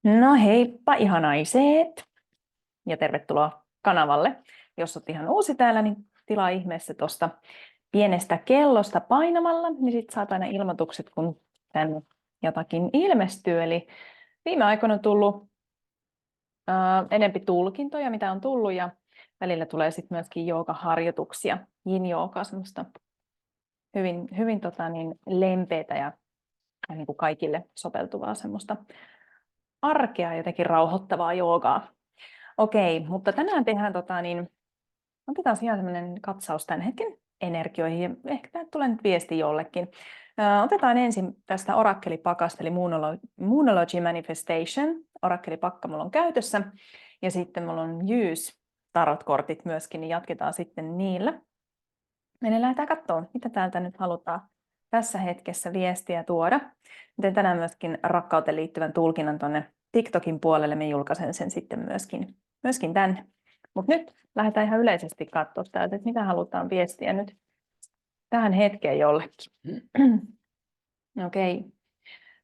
No heippa ihanaiset ja tervetuloa kanavalle. Jos olet ihan uusi täällä, niin tilaa ihmeessä tuosta pienestä kellosta painamalla, niin sit saat aina ilmoitukset, kun tänne jotakin ilmestyy. Eli viime aikoina on tullut enempi tulkintoja, mitä on tullut, ja välillä tulee sitten myöskin joogaharjoituksia, yin-joogaa, semmoista hyvin lempeätä ja niin kuin kaikille soveltuvaa semmoista arkea, jotenkin rauhoittavaa joogaa. Okei, mutta tänään tehdään otetaan ihan sellainen katsaus tämän hetken energioihin, ja ehkä tämä tulee nyt viesti jollekin. Otetaan ensin tästä orakkelipakasta, eli Moonology Manifestation. Orakkelipakka mulla on käytössä, ja sitten mulla on Use tarotkortit myöskin, niin jatketaan sitten niillä. Meidän lähdetään katsomaan, mitä täältä nyt halutaan tässä hetkessä viestiä tuoda. Miten tänään myöskin rakkauteen liittyvän tulkinnan tuonne TikTokin puolelle, me julkaisen sen sitten myöskin tänne. Mutta nyt lähdetään ihan yleisesti katsoa täältä, että mitä halutaan viestiä nyt tähän hetkeen jollekin. Okei.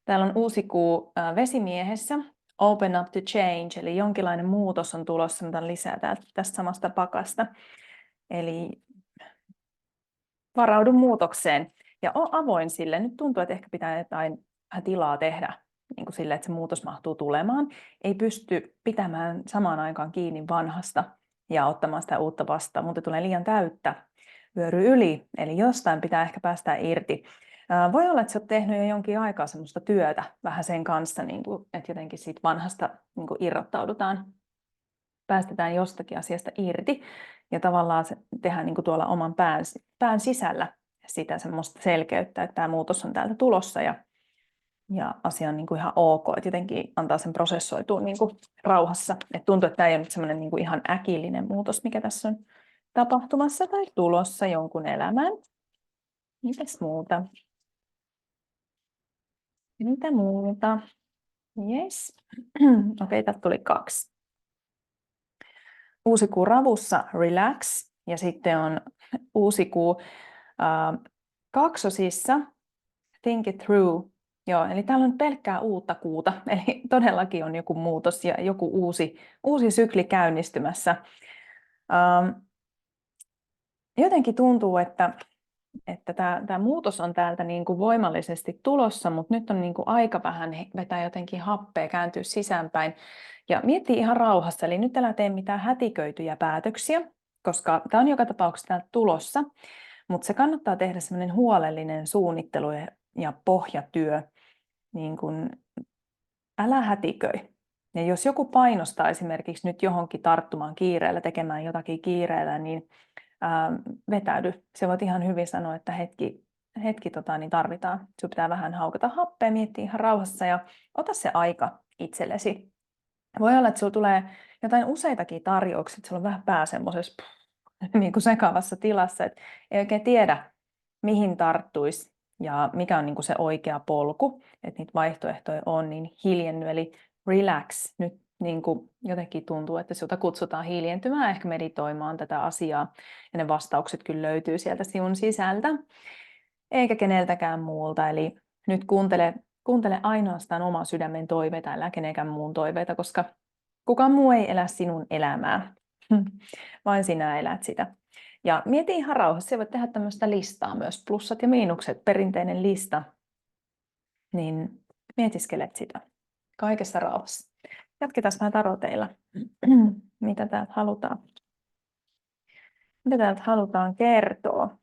Täällä on uusi kuu vesimiehessä. Open up to change, eli jonkinlainen muutos on tulossa, mitä lisää tästä samasta pakasta. Eli varaudu muutokseen ja ole avoin sille. Nyt tuntuu, että ehkä pitää jotain tilaa tehdä niin kuin sille, että se muutos mahtuu tulemaan. Ei pysty pitämään samaan aikaan kiinni vanhasta ja ottamaan sitä uutta vastaan, mutta tulee liian täyttä, vyöry yli, eli jostain pitää ehkä päästä irti. Voi olla, että sä oot tehnyt jo jonkin aikaa semmoista työtä vähän sen kanssa, niin kuin, että jotenkin siitä vanhasta niin kuin irrottaudutaan, päästetään jostakin asiasta irti ja tavallaan se tehdään niin kuin tuolla oman pään sisällä sitä semmoista selkeyttä, että tämä muutos on täältä tulossa ja asia on niin kuin ihan ok, että jotenkin antaa sen prosessoitua niin kuin rauhassa. Et tuntuu, että tämä ei ole nyt semmoinen niin kuin ihan äkillinen muutos, mikä tässä on tapahtumassa tai tulossa jonkun elämään. Mitäs muuta? Mitä muuta? Yes. Okei, täältä tuli 2. Uusi kuu ravussa, relax, ja sitten on uusi kuu kaksosissa, think it through. Joo, eli täällä on pelkkää uutta kuuta, eli todellakin on joku muutos ja joku uusi sykli käynnistymässä. Jotenkin tuntuu, että tämä muutos on täältä niin kuin voimallisesti tulossa, mutta nyt on niin kuin aika vähän vetää jotenkin happea, kääntyä sisäänpäin ja miettii ihan rauhassa. Eli nyt älä tee mitään hätiköityjä päätöksiä, koska tämä on joka tapauksessa täältä tulossa, mutta se kannattaa tehdä semmoinen huolellinen suunnittelu ja pohjatyö. Niin kuin, älä hätiköi. Ja jos joku painostaa esimerkiksi nyt johonkin tarttumaan kiireellä, tekemään jotakin kiireellä, niin vetäydy. Se voit ihan hyvin sanoa, että hetki niin tarvitaan. Sinun pitää vähän haukata happea, miettiä ihan rauhassa ja ota se aika itsellesi. Voi olla, että sinulla tulee jotain useitakin tarjouksia, että sinulla on vähän pää semmoisessa niin kuin sekavassa tilassa, että ei oikein tiedä, mihin tarttuisi ja mikä on niin kuin se oikea polku, että niitä vaihtoehtoja on, niin hiljenny, eli relax. Nyt niin kuin jotenkin tuntuu, että sinulta kutsutaan hiljentymään, ehkä meditoimaan tätä asiaa, ja ne vastaukset kyllä löytyy sieltä sinun sisältä, eikä keneltäkään muulta, eli nyt kuuntele ainoastaan oman sydämen toiveita, älä kenenkään muun toiveita, koska kukaan muu ei elä sinun elämää, vain sinä elät sitä. Ja mieti ihan rauhassa, voit tehdä tämmöistä listaa myös, plussat ja miinukset, perinteinen lista, niin mietiskelet sitä kaikessa rauhassa. Jatketaan vähän taroteilla. Mitä täältä halutaan? Mitä täältä halutaan kertoa?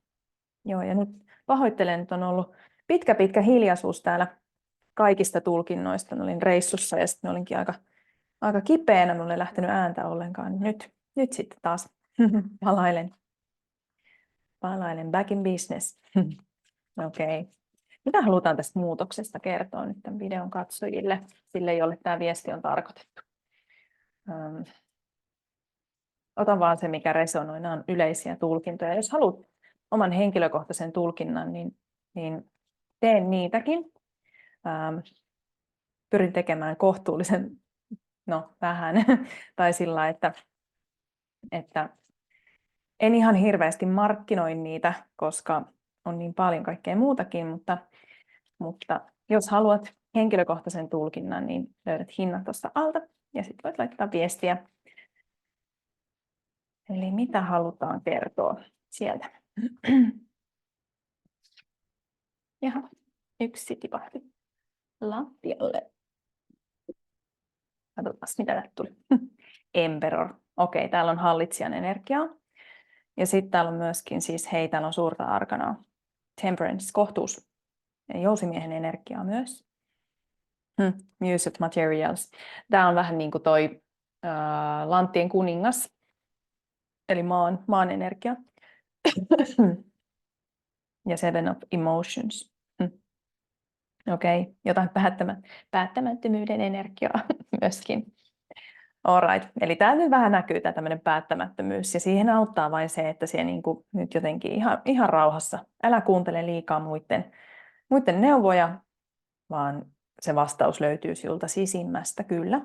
Joo, ja nyt pahoittelen, että on ollut pitkä hiljaisuus täällä kaikista tulkinnoista. Olin reissussa ja sitten olinkin aika kipeänä, minulla ei lähtenyt ääntä ollenkaan. Nyt sitten taas palailen back in business. Okei. Mitä halutaan tästä muutoksesta kertoa nyt tämän videon katsojille, sille jolle tämä viesti on tarkoitettu? Otan vaan se, mikä resonoi. Nämä on yleisiä tulkintoja. Jos haluat oman henkilökohtaisen tulkinnan, niin teen niitäkin. Pyrin tekemään kohtuullisen, vähän, tai sillä, että en ihan hirveästi markkinoi niitä, koska on niin paljon kaikkea muutakin, mutta jos haluat henkilökohtaisen tulkinnan, niin löydät hinnat tuosta alta ja sitten voit laittaa viestiä. Eli mitä halutaan kertoa sieltä. Jaha, yksi tipahti lattialle. Katsotaan, mitä täältä tuli. Emperor. Okei, täällä on hallitsijan energiaa. Ja sitten täällä on myöskin, siis hei, täällä on suurta arkanaa. Temperance, kohtuus. Ja jousimiehen energiaa myös. Use of materials. Tämä on vähän niin kuin toi Lanttien kuningas. Eli maan energia. Ja Seven of Emotions. Okei, jotain päättämättömyyden energiaa myöskin. Alright, eli täällä nyt vähän näkyy tämä tämmöinen päättämättömyys, ja siihen auttaa vain se, että siellä niinku nyt jotenkin ihan rauhassa, älä kuuntele liikaa muiden neuvoja, vaan se vastaus löytyy sinulta sisimmästä kyllä.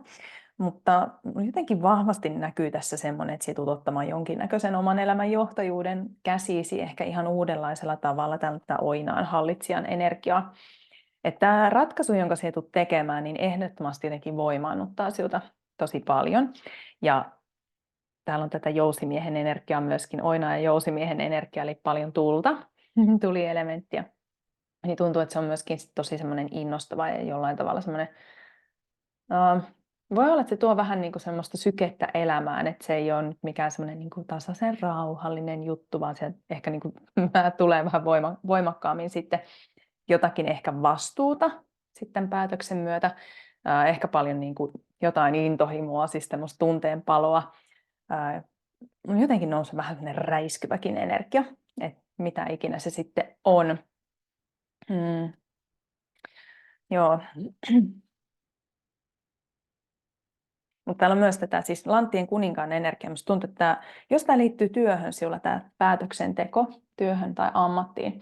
Mutta jotenkin vahvasti näkyy tässä semmoinen, että sinä tulet ottamaan jonkinnäköisen oman elämän johtajuuden käsisi ehkä ihan uudenlaisella tavalla tältä oinaan hallitsijan energiaa. Että tämä ratkaisu, jonka sinä tulet tekemään, niin ehdottomasti jotenkin voimaannuttaa sinulta tosi paljon. Ja täällä on tätä jousimiehen energiaa myöskin, oinaa ja jousimiehen energia, eli paljon tulta, tulielementtiä. Niin tuntuu, että se on myöskin tosi semmoinen innostava ja jollain tavalla semmoinen, voi olla, että se tuo vähän niin kuin semmoista sykettä elämään, että se ei ole nyt mikään semmoinen niin kuin tasaisen rauhallinen juttu, vaan se ehkä niin kuin tulee vähän voimakkaammin sitten jotakin ehkä vastuuta sitten päätöksen myötä, ehkä paljon niin kuin jotain intohimoa, siis semmoista tunteenpaloa, jotenkin nousee vähän semmoinen räiskyväkin energia, että mitä ikinä se sitten on. Joo. Mutta täällä on myös tätä siis Lanttien kuninkaan energiaa. Minusta tuntuu, että jos tämä liittyy työhön, sinulla tämä päätöksenteko työhön tai ammattiin,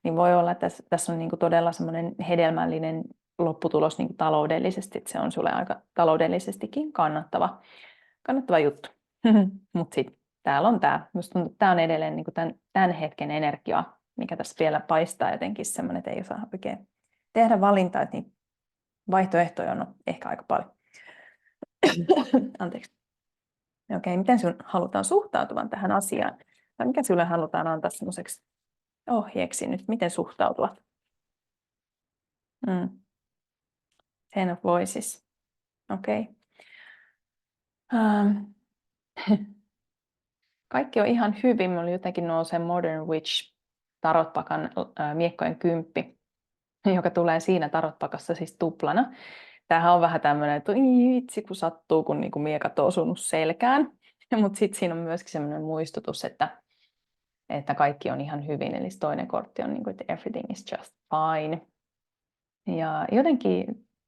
niin voi olla, että tässä on niinku todella semmoinen hedelmällinen lopputulos niinku taloudellisesti, että se on sinulle aika taloudellisestikin kannattava juttu. Mutta sitten täällä on tämä. Minusta tuntuu, että tämä on edelleen niinku tämän hetken energia, mikä tässä vielä paistaa jotenkin semmoinen, että ei osaa oikein tehdä valintaa, että niin vaihtoehtoja on ehkä aika paljon. Anteeksi. Okei, miten sinun halutaan suhtautuvan tähän asiaan? Tai mikä sinulle halutaan antaa semmoiseksi ohjeeksi nyt, miten suhtautua? Ten of Voices. Okei. Kaikki on ihan hyvin. Minulla jotenkin nousee Modern Witch tarotpakan miekkojen 10, joka tulee siinä tarotpakassa siis tuplana. Tämähän on vähän tämmöinen, että itse kun sattuu, kun niinku miekat on osunut selkään. Mutta sitten siinä on myöskin semmoinen muistutus, että kaikki on ihan hyvin. Eli toinen kortti on, että everything is just fine. Ja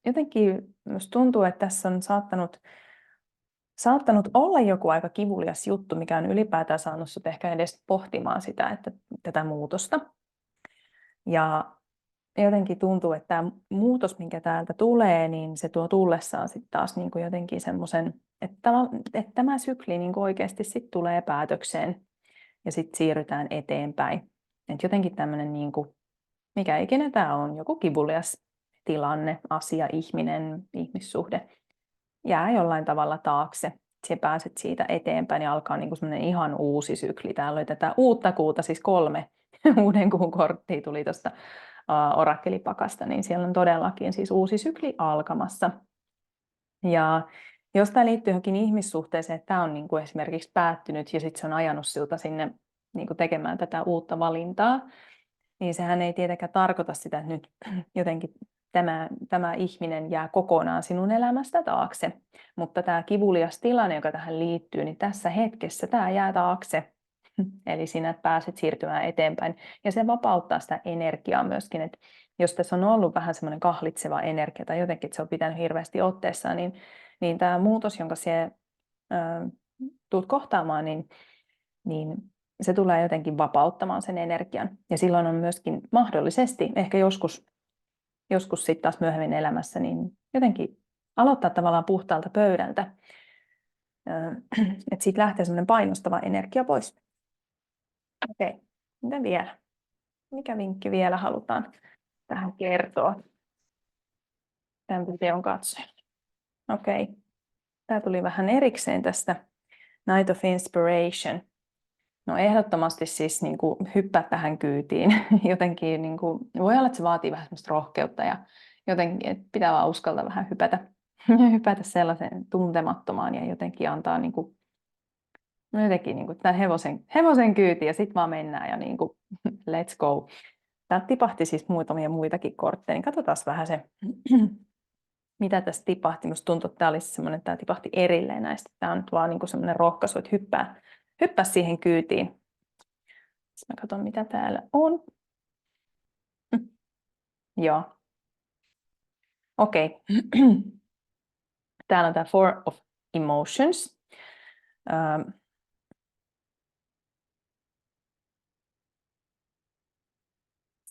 jotenkin minusta tuntuu, että tässä on saattanut olla joku aika kivulias juttu, mikä on ylipäätään saanut sinut ehkä edes pohtimaan sitä, että tätä muutosta. Ja jotenkin tuntuu, että tämä muutos, minkä täältä tulee, niin se tuo tullessaan sitten taas niin kuin jotenkin semmoisen, että tämä sykli niin kuin oikeasti sitten tulee päätökseen ja sitten siirrytään eteenpäin. Että jotenkin tämmöinen, niin kuin, mikä ikinä tämä on, joku kivulias tilanne, asia, ihmissuhde, jää jollain tavalla taakse. Sinä pääset siitä eteenpäin ja alkaa niin kuin semmoinen ihan uusi sykli. Täällä oli tätä uutta kuuta, siis 3 uuden kuun korttia tuli tuosta orakkelipakasta, niin siellä on todellakin siis uusi sykli alkamassa. Ja jos tämä liittyy johonkin ihmissuhteeseen, että tämä on niin kuin esimerkiksi päättynyt ja sitten se on ajanut sinulta sinne niin kuin tekemään tätä uutta valintaa, niin sehän ei tietenkään tarkoita sitä, että nyt jotenkin tämä ihminen jää kokonaan sinun elämästä taakse. Mutta tämä kivulias tilanne, joka tähän liittyy, niin tässä hetkessä tämä jää taakse. Eli sinä pääset siirtymään eteenpäin. Ja se vapauttaa sitä energiaa myöskin, että jos tässä on ollut vähän semmoinen kahlitseva energia tai jotenkin, että se on pitänyt hirveästi otteessaan, niin tämä muutos, jonka sinä tulet kohtaamaan, niin se tulee jotenkin vapauttamaan sen energian. Ja silloin on myöskin mahdollisesti, ehkä joskus sitten taas myöhemmin elämässä, niin jotenkin aloittaa tavallaan puhtaalta pöydältä. Että siitä lähtee semmoinen painostava energia pois. Okei, mitä vielä? Mikä vinkki vielä halutaan tähän kertoa? tämän videon katsojille. Okei. Tämä tuli vähän erikseen tästä Night of Inspiration. No ehdottomasti siis niin kuin hyppää tähän kyytiin. Jotenkin niin kuin, voi olla, että se vaatii vähän semmoista rohkeutta ja jotenkin että pitää vaan uskaltaa vähän hypätä sellaisen tuntemattomaan ja jotenkin antaa niin kuin, no jotenkin niin kuin tämän hevosen kyytiin ja sitten vaan mennään ja niin kuin, let's go. Täältä tipahti siis muutamia muitakin kortteja, niin katsotaan vähän se, mitä tästä tipahti. Minusta tuntuu, että tämä olisi semmoinen, että tämä tipahti erilleen näistä. Tämä on nyt vaan niin kuin semmoinen rohkaisu, että hyppää siihen kyytiin. Sitten mä katson, mitä täällä on. Joo. Okei. Täällä on tämä Four of Emotions.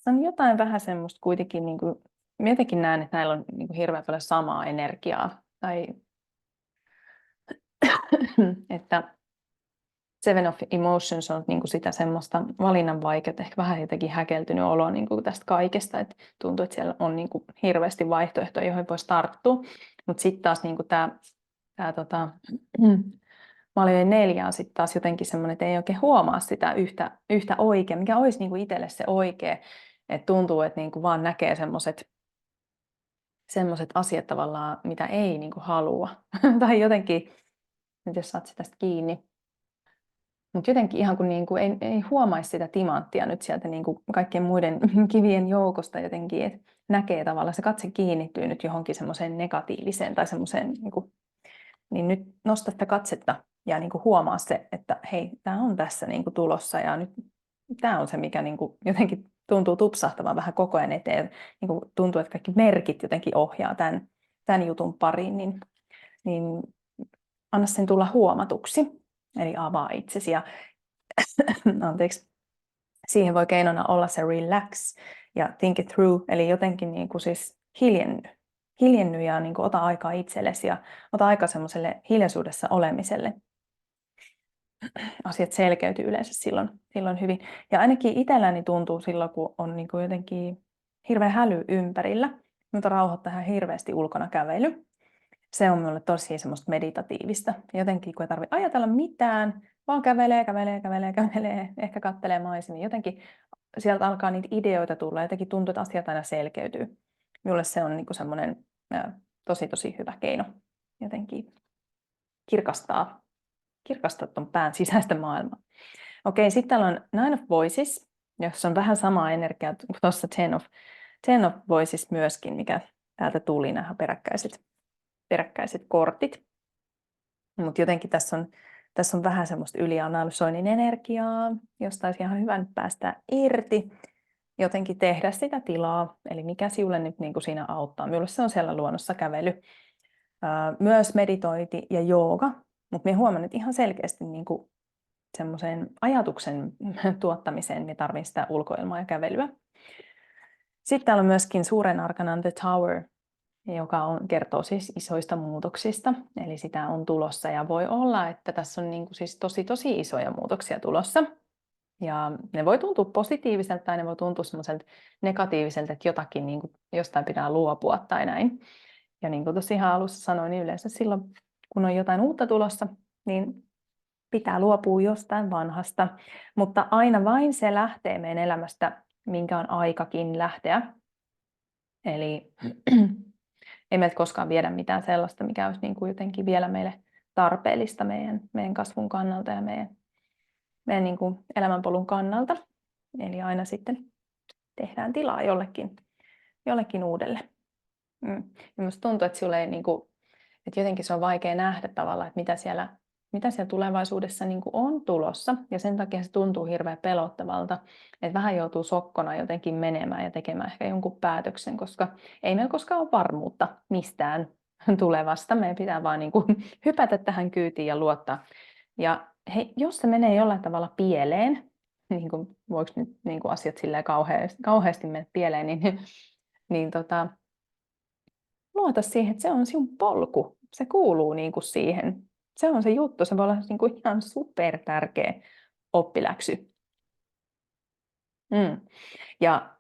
On jotain vähän semmoista kuitenkin, niin kuin, jotenkin näen, että näillä on niin kuin hirveän paljon samaa energiaa. Tai että Seven of Emotions on niin kuin sitä semmoista valinnan vaikeutta, ehkä vähän jotenkin häkeltynyt olo niin kuin tästä kaikesta, että tuntuu, että siellä on niin kuin hirveästi vaihtoehtoja, joihin voisi tarttua, mutta sitten taas niin kuin tämä Valioiden 4 on sitten taas jotenkin semmoinen, että ei oikein huomaa sitä yhtä oikein, mikä olisi niin kuin itselle se oikea, että tuntuu, että niin kuin vaan näkee semmoiset asiat tavallaan, mitä ei niin kuin halua, tai jotenkin, nyt jos saat sitä kiinni, mutta jotenkin ihan kun niinku ei huomaisi sitä timanttia nyt sieltä niinku kaikkien muiden kivien joukosta jotenkin, että näkee tavallaan, se katse kiinnittyy nyt johonkin semmoiseen negatiiviseen tai semmoiseen, niin nyt nosta sitä katsetta ja niinku huomaa se, että hei, tämä on tässä niinku tulossa ja nyt tämä on se, mikä niinku jotenkin tuntuu tupsahtamaan vähän koko ajan eteen. Niinku tuntuu, että kaikki merkit jotenkin ohjaa tämän jutun pariin, niin anna sen tulla huomatuksi. Eli avaa itsesi ja anteeksi, siihen voi keinona olla se relax ja think it through, eli jotenkin niin kuin siis hiljenny ja niin kuin ota aikaa itsellesi ja ota aikaa semmoiselle hiljaisuudessa olemiselle. Asiat selkeytyy yleensä silloin hyvin. Ja ainakin itselläni tuntuu silloin, kun on niin kuin jotenkin hirveä häly ympärillä, mutta rauhoittaa ihan hirveästi ulkona kävely. Se on minulle tosi semmoista meditatiivista. Jotenkin kun ei tarvitse ajatella mitään, vaan kävelee, ehkä katselee maisemia. Jotenkin sieltä alkaa niitä ideoita tulla. Jotenkin tuntuu, että asiat aina selkeytyy. Minulle se on niinku semmoinen tosi hyvä keino jotenkin kirkastaa tuon pään sisäistä maailmaa. Okei, sitten täällä on Nine of Voices, jossa on vähän samaa energiaa kuin tuossa Ten of Voices myöskin, mikä täältä tuli nämä peräkkäiset kortit. Mutta jotenkin tässä on vähän semmoista ylianalysoinnin energiaa, josta olisi ihan hyvä nyt päästä irti, jotenkin tehdä sitä tilaa, eli mikä sinulle nyt niin kuin siinä auttaa. Minulle se on siellä luonnossa kävely, myös meditointi ja jooga, mutta minä huomaan, että ihan selkeästi niin kuin semmoisen ajatuksen tuottamiseen me tarvitsen sitä ulkoilmaa ja kävelyä. Sitten täällä on myöskin suuren arkanan The Tower, joka kertoo siis isoista muutoksista, eli sitä on tulossa ja voi olla, että tässä on niin kuin siis tosi isoja muutoksia tulossa. Ja ne voi tuntua positiiviselta tai ne voi tuntua semmoiselta negatiiviselta, että jotakin niin kuin jostain pitää luopua tai näin. Ja niin kuin tuossa ihan alussa sanoin, niin yleensä silloin, kun on jotain uutta tulossa, niin pitää luopua jostain vanhasta. Mutta aina vain se lähtee meidän elämästä, minkä on aikakin lähteä. Eli ei meiltä koskaan viedä mitään sellaista, mikä olisi niin kuin jotenkin vielä meille tarpeellista meidän kasvun kannalta ja meidän niin kuin elämänpolun kannalta. Eli aina sitten tehdään tilaa jollekin uudelle. Ja minusta tuntuu, että sulle ei, niin kuin, että jotenkin se on vaikea nähdä tavallaan, että mitä siellä tulevaisuudessa niin kuin on tulossa. Ja sen takia se tuntuu hirveän pelottavalta, että vähän joutuu sokkona jotenkin menemään ja tekemään ehkä jonkun päätöksen, koska ei meillä koskaan ole varmuutta mistään tulevasta. Meidän pitää vaan niin kuin hypätä tähän kyytiin ja luottaa. Ja hei, jos se menee jollain tavalla pieleen, niin kuin voiko nyt niin kuin asiat silleen kauheasti mennä pieleen, niin luota siihen, että se on sinun polku. Se kuuluu niin kuin siihen. Se on se juttu. Se voi olla niin kuin ihan super tärkeä oppiläksy. Ja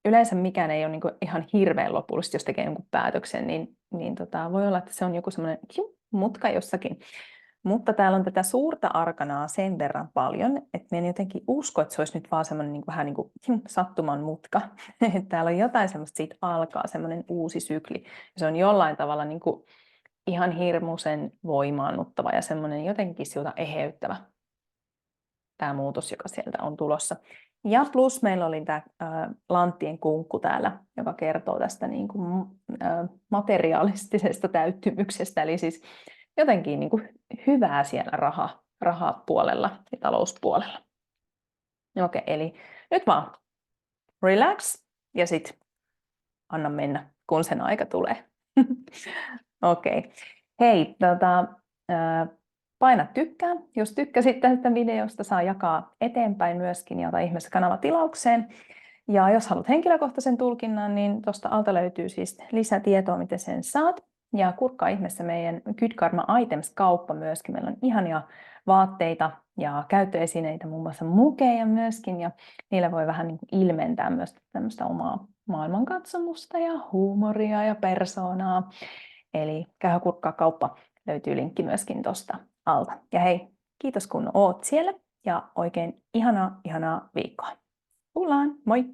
yleensä mikään ei ole niin kuin ihan hirveän lopullisesti, jos tekee jonkun päätöksen, niin voi olla, että se on joku semmoinen mutka jossakin. Mutta täällä on tätä suurta arkanaa sen verran paljon, että minä en jotenkin usko, että se olisi nyt vaan semmoinen niin kuin, vähän niin kuin sattuman mutka. Täällä on jotain semmoista, siitä alkaa semmoinen uusi sykli. Ja se on jollain tavalla niin kuin ihan hirmuisen voimaannuttava ja semmoinen jotenkin siltä eheyttävä tämä muutos, joka sieltä on tulossa. Ja plus meillä oli tämä lanttien kunkku täällä, joka kertoo tästä niin kuin, materialistisesta täyttymyksestä, eli siis jotenkin niin kuin hyvää siellä rahapuolella ja talouspuolella. Okei, eli nyt vaan relax ja sitten anna mennä, kun sen aika tulee. Okei. Hei, paina tykkää. Jos tykkäsit tästä videosta, saa jakaa eteenpäin myöskin ja ota ihmeessä kanavatilaukseen. Ja jos haluat henkilökohtaisen tulkinnan, niin tuosta alta löytyy siis lisätietoa, miten sen saat. Ja kurkkaa ihmeessä meidän Good Karma Items-kauppa myöskin. Meillä on ihania vaatteita ja käyttöesineitä, muun muassa mukeja myöskin. Ja niillä voi vähän niin kuin ilmentää myös tämmöistä omaa maailmankatsomusta ja huumoria ja persoonaa. Eli käy kurkkaa kauppa. Löytyy linkki myöskin tuosta alta. Ja hei, kiitos kun oot siellä ja oikein ihanaa viikkoa. Kuullaan, moi!